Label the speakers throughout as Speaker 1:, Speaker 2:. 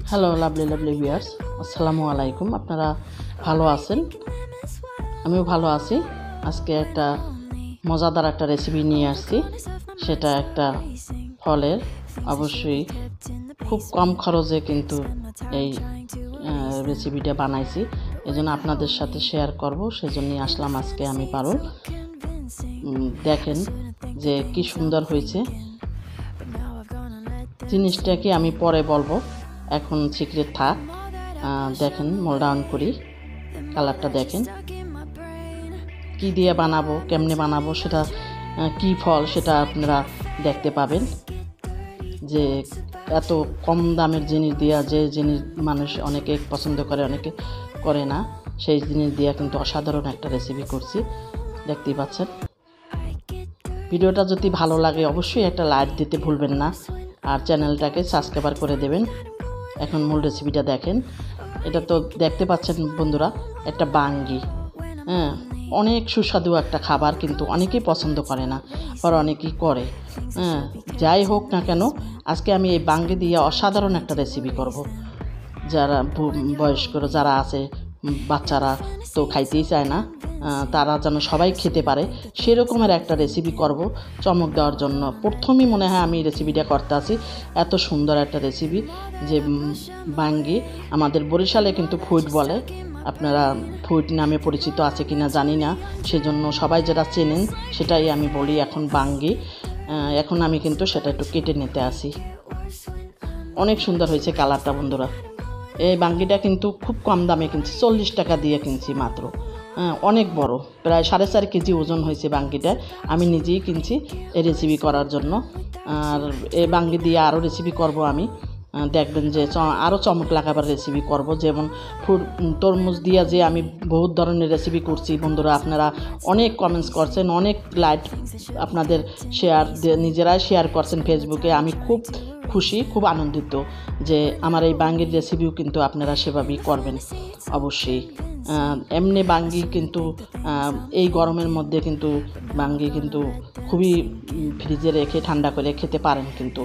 Speaker 1: Hello lovely lovely viewers, আসসালামু আলাইকুম। আপনারা ভালো আছেন? আমিও ভালো আছি। আজকে একটা মজাদার একটা রেসিপি নিয়ে আসছি। সেটা একটা ফলের, অবশ্যই খুব কম খরচে কিন্তু এই রেসিপিটা বানাইছি। এজন্য আপনাদের সাথে শেয়ার করব, সেজন্যই আসলাম আজকে আমি পারুল। দেখেন যে কি সুন্দর হয়েছে। জিনিসটা কি আমি পরে বলবো, এখন সিক্রেট থাক। দেখেন মোল্ড ডাউন করি, কালারটা দেখেন। কি দিয়ে বানাবো, কেমনে বানাবো, সেটা কি ফল সেটা আপনারা দেখতে পাবেন। যে এত কম দামের জিনিস দিয়া, যে জিনিস মানুষ অনেকে পছন্দ করে অনেকে করে না, সেই জিনিস দিয়া কিন্তু অসাধারণ একটা রেসিপি করছি, দেখতেই পাচ্ছেন। ভিডিওটা যদি ভালো লাগে অবশ্যই একটা লাইক দিতে ভুলবেন না, আর চ্যানেলটাকে সাবস্ক্রাইব করে দেবেন। এখন মূল রেসিপিটা দেখেন। এটা তো দেখতে পাচ্ছেন বন্ধুরা, একটা বাঙ্গি। হ্যাঁ, অনেক সুস্বাদু একটা খাবার, কিন্তু অনেকেই পছন্দ করে না, আবার অনেকেই করে। হ্যাঁ, যাই হোক না কেন, আজকে আমি এই বাঙ্গি দিয়ে অসাধারণ একটা রেসিপি করব। যারা বয়স্ক যারা আছে, বাচ্চারা তো খাইতেই চায় না, তারা যেন সবাই খেতে পারে সেরকমের একটা রেসিপি করব চমক দেওয়ার জন্য। প্রথমেই মনে হয় আমি রেসিপিটা করতে আসি, এত সুন্দর একটা রেসিপি। যে বাঙ্গি আমাদের বরিশালে কিন্তু ফুড বলে, আপনারা ফুড নামে পরিচিত আছে কিনা জানি না, সেজন্য সবাই যেটা চেনেন সেটাই আমি বলি এখন বাঙ্গি। এখন আমি কিন্তু সেটা একটু কেটে নিতে আসি। অনেক সুন্দর হয়েছে কালারটা বন্ধুরা। এই বাঙ্গিটা কিন্তু খুব কম দামে কিনছি, 40 টাকা দিয়ে কিনছি মাত্র। অনেক বড়, প্রায় 4.5 কেজি ওজন হয়েছে বাঙ্গিটা। আমি নিজেই কিনছি এই রেসিপি করার জন্য। আর এই বাঙ্গি দিয়ে আরও রেসিপি করব আমি, দেখবেন যে আরও চমক লাগাবার রেসিপি করব। যেমন তরমুজ দিয়ে যে আমি বহুত ধরনের রেসিপি করছি বন্ধুরা, আপনারা অনেক কমেন্টস করছেন, অনেক লাইক আপনাদের শেয়ার নিজেরাই শেয়ার করছেন ফেসবুকে। আমি খুব খুশি, খুব আনন্দিত যে আমার এই বাঙ্গির রেসিপিও কিন্তু আপনারা সেভাবেই করবেন অবশ্যই। এমনি বাঙ্গি কিন্তু এই গরমের মধ্যে কিন্তু বাঙ্গি কিন্তু খুবই ফ্রিজে রেখে ঠান্ডা করে খেতে পারেন, কিন্তু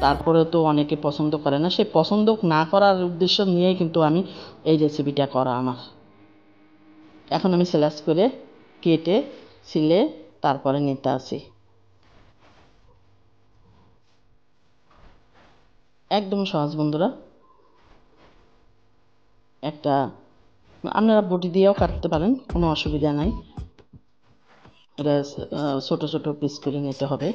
Speaker 1: তারপরেও তো অনেকে পছন্দ করে না। সেই পছন্দ না করার উদ্দেশ্য নিয়েই কিন্তু আমি এই রেসিপিটা করা আমার। এখন আমি স্ল্যাশ করে কেটে ছিলে তারপরে নিতে আসি। একদম সহজ বন্ধুরা। একটা আপনারা বটি দিয়েও কাটতে পারেন, কোনো অসুবিধা নাই। এটা ছোট ছোট পিস করে নিতে হবে।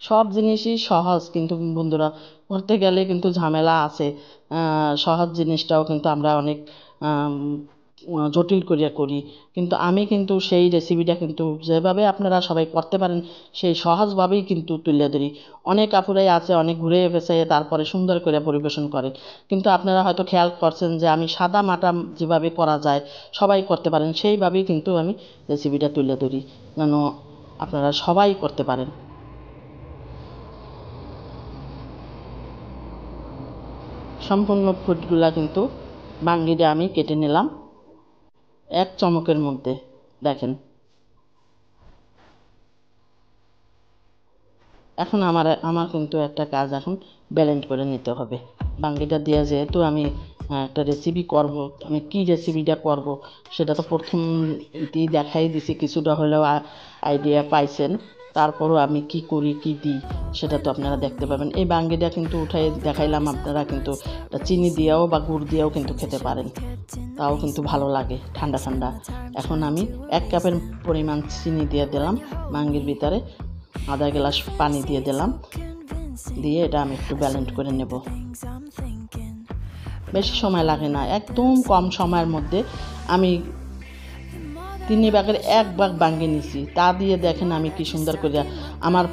Speaker 1: সব জিনিসই সহজ, কিন্তু বন্ধুরা করতে গেলে কিন্তু ঝামেলা আছে। সহজ জিনিসটাও কিন্তু আমরা অনেক জটিল করিয়া করি। কিন্তু আমি কিন্তু সেই রেসিপিটা কিন্তু যেভাবে আপনারা সবাই করতে পারেন সেই সহজভাবেই কিন্তু তুলে ধরি। অনেক আপুরাই আছে অনেক ঘুরে ফেসে তারপরে সুন্দর করে পরিবেশন করে, কিন্তু আপনারা হয়তো খেয়াল করছেন যে আমি সাদা মাটা যেভাবে করা যায় সবাই করতে পারেন সেইভাবেই কিন্তু আমি রেসিপিটা তুলে ধরি, যেন আপনারা সবাই করতে পারেন। সম্পূর্ণ ফুডগুলা কিন্তু বাঙ্গিটা আমি কেটে নিলাম এক চমকের মধ্যে, দেখেন। এখন আমার কিন্তু একটা কাজ এখন ব্যালেন্স করে নিতে হবে। বাঙ্গিটা দিয়ে যেহেতু আমি একটা রেসিপি করব, আমি কি রেসিপিটা করব সেটা তো প্রথমতেই দেখাই দিছি, কিছুটা হলেও আইডিয়া পাইছেন। তারপরও আমি কি করি কি দিই সেটা তো আপনারা দেখতে পাবেন। এই বাঙ্গিটা কিন্তু উঠাই দেখাইলাম, আপনারা কিন্তু চিনি দিয়েও বা গুড় দিয়েও কিন্তু খেতে পারেন, তাও কিন্তু ভালো লাগে ঠান্ডা ঠান্ডা। এখন আমি 1 কাপের পরিমাণ চিনি দিয়ে দিলাম বাঙ্গির ভিতরে, আধা গ্লাস পানি দিয়ে দিলাম, দিয়ে এটা আমি একটু ব্যালেন্স করে নেব। বেশি সময় লাগে না, একদম কম সময়ের মধ্যে আমি 3 ভাগের 1 ভাগ বাঙ্গি নিছি, তা দিয়ে দেখেন আমি কি সুন্দর করে আমার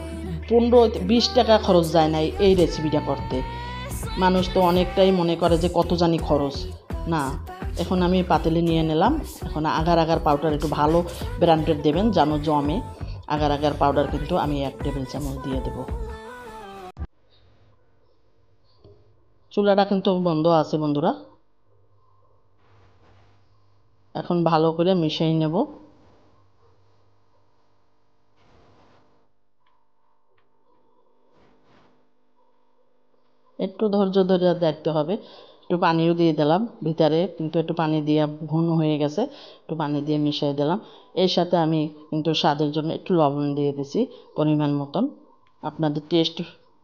Speaker 1: 15-20 টাকা খরচ যায় না এই রেসিপিটা করতে। মানুষ তো অনেকটাই মনে করে যে কত জানি খরচ না। এখন আমি পাতিলে নিয়ে নিলাম। এখন আগার আগার পাউডার একটু ভালো ব্র্যান্ডের দেবেন যেন জমে। আগার আগার পাউডার কিন্তু আমি 1 টেবিল চামচ দিয়ে দেব। চুলাটা কিন্তু বন্ধ আছে বন্ধুরা। এখন ভালো করে মিশিয়ে নেব। একটু ধৈর্য ধরে দেখতে হবে। একটু পানিও দিয়ে দিলাম ভিতরে, কিন্তু একটু পানি দিয়ে ঘন হয়ে গেছে, একটু পানি দিয়ে মিশিয়ে দিলাম। এর সাথে আমি কিন্তু স্বাদের জন্য একটু লবণ দিয়ে দিছি পরিমাণ মতন। আপনাদের টেস্ট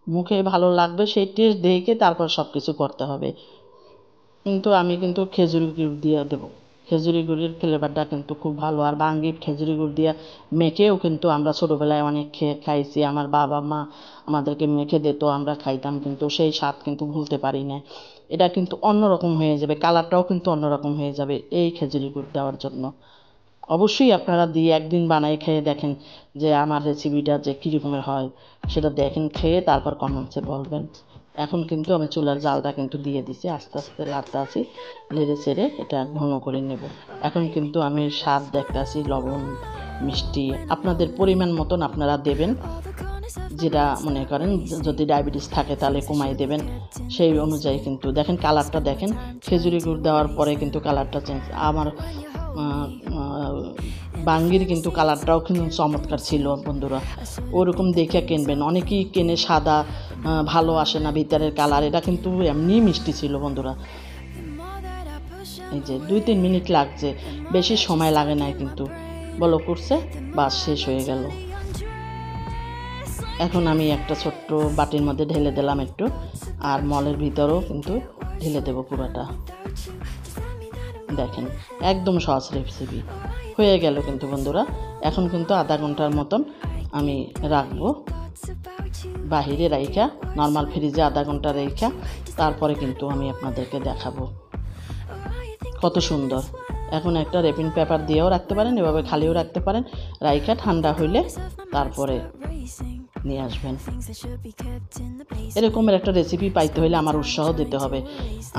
Speaker 1: মুখে ভালো লাগবে সেই টেস্ট দেখে তারপর সব কিছু করতে হবে। কিন্তু আমি কিন্তু খেজুরি গুড় দিয়ে দেবো। খেজুরি গুড়ের ফ্লেভারটা কিন্তু খুব ভালো। আর বাঙ্গির খেজুরি গুড় দিয়ে মেখেও কিন্তু আমরা ছোটোবেলায় অনেক খাইছি। আমার বাবা মা আমাদেরকে মেখে দিত, আমরা খাইতাম, কিন্তু সেই স্বাদ কিন্তু ভুলতে পারি না। এটা কিন্তু অন্যরকম হয়ে যাবে, কালারটাও কিন্তু অন্যরকম হয়ে যাবে এই খেজুরি গুড় দেওয়ার জন্য। অবশ্যই আপনারা দিয়ে একদিন বানাই খেয়ে দেখেন যে আমার রেসিপিটা যে কীরকমের হয়, সেটা দেখেন, খেয়ে তারপর কমেন্টসে বলবেন। এখন কিন্তু আমি চুলার জালটা কিন্তু দিয়ে দিছি, আস্তে আস্তে লাড়তে আছি, নেড়ে চেড়ে এটা ঘন করে নেব। এখন কিন্তু আমি স্বাদ দেখতেছি, লবণ মিষ্টি আপনাদের পরিমাণ মতন আপনারা দেবেন। যেটা মনে করেন যদি ডায়াবেটিস থাকে তাহলে কমাই দেবেন, সেই অনুযায়ী কিন্তু দেখেন কালারটা দেখেন। খেজুরি গুড় দেওয়ার পরে কিন্তু কালারটা চেঞ্জ। আমার বাঙ্গির কিন্তু কালারটাও কিন্তু চমৎকার ছিল বন্ধুরা, ওরকম দেখে কিনবেন। অনেকেই কেনে সাদা, ভালো আসে না ভিতরের কালার, এটা কিন্তু এমনি মিষ্টি ছিল বন্ধুরা। এই যে 2-3 মিনিট লাগছে, বেশি সময় লাগে না, কিন্তু বলো করছে বাস শেষ হয়ে গেল। এখন আমি একটা ছোট্ট বাটির মধ্যে ঢেলে দিলাম একটু, আর মলের ভিতরেও কিন্তু ঢেলে দেবো পুরোটা। দেখেন একদম সহজ রেসিপি হয়ে গেল কিন্তু বন্ধুরা। এখন কিন্তু আধা ঘন্টার মতন আমি রাখবো বাহিরে রাইখা, নর্মাল ফ্রিজে আধা ঘন্টা রাইখা, তারপরে কিন্তু আমি আপনাদেরকে দেখাবো কত সুন্দর। এখন একটা র্যাপিং পেপার দিয়েও রাখতে পারেন, এভাবে খালিও রাখতে পারেন। রাইখা ঠান্ডা হইলে তারপরে নিয়ে আসবেন। এরকমের একটা রেসিপি পাইতে হলে আমার উৎসাহ দিতে হবে।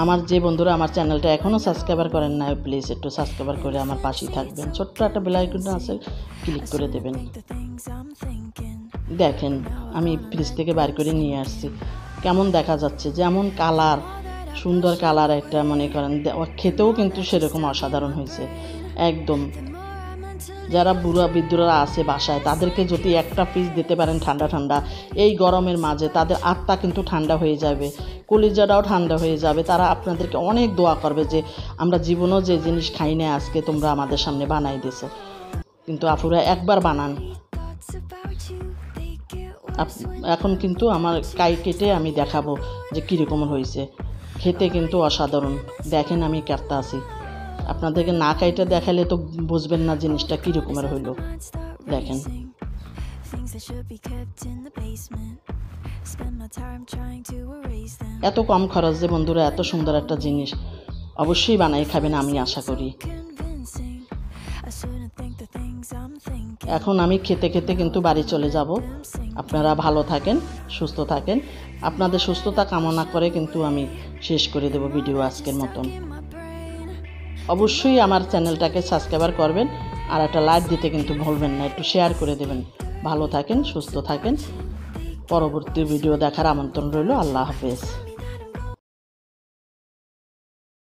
Speaker 1: আমার যে বন্ধুরা আমার চ্যানেলটা এখনও সাবস্ক্রাইবার করেন না, প্লিজ একটু সাবস্ক্রাইবার করে আমার পাশেই থাকবেন। ছোট্ট একটা বেল আইকন আছে, ক্লিক করে দেবেন। দেখেন আমি ফ্রিজ থেকে বাইর করে নিয়ে আসছি, কেমন দেখা যাচ্ছে, যেমন কালার, সুন্দর কালার একটা, মনে করেন খেতেও কিন্তু সেরকম অসাধারণ হয়েছে একদম। যারা বুড়া বৃদ্ধরা আছে বাসায়, তাদেরকে যদি একটা পিস দিতে পারেন ঠান্ডা ঠান্ডা এই গরমের মাঝে, তাদের আত্মা কিন্তু ঠান্ডা হয়ে যাবে, কলিজাটাও ঠান্ডা হয়ে যাবে। তারা আপনাদেরকে অনেক দোয়া করবে যে আমরা জীবনেও যে জিনিস খাই না আজকে তোমরা আমাদের সামনে বানাই দিয়েছো। কিন্তু আপুরা একবার বানান। এখন কিন্তু আমার কেটে আমি দেখাবো যে কীরকম হয়েছে, খেতে কিন্তু অসাধারণ। দেখেন আমি কাটতে আছি, আপনাদেরকে না কাইটা দেখালে তো বুঝবেন না জিনিসটা কীরকমের হইল। দেখেন এত কম খরচে বন্ধুরা এত সুন্দর একটা জিনিস, অবশ্যই বানাই খাবেন আমি আশা করি। এখন আমি খেতে খেতে কিন্তু বাড়ি চলে যাব। আপনারা ভালো থাকেন, সুস্থ থাকেন। আপনাদের সুস্থতা কামনা করে কিন্তু আমি শেষ করে দেব ভিডিও আজকের মতন। অবশ্যই আমার চ্যানেলটাকে সাবস্ক্রাইব করবেন, আর একটা লাইক দিতে কিন্তু ভুলবেন না, একটু শেয়ার করে দেবেন। ভালো থাকেন, সুস্থ থাকেন। পরবর্তী ভিডিও দেখার আমন্ত্রণ রইল। আল্লাহ হাফেজ।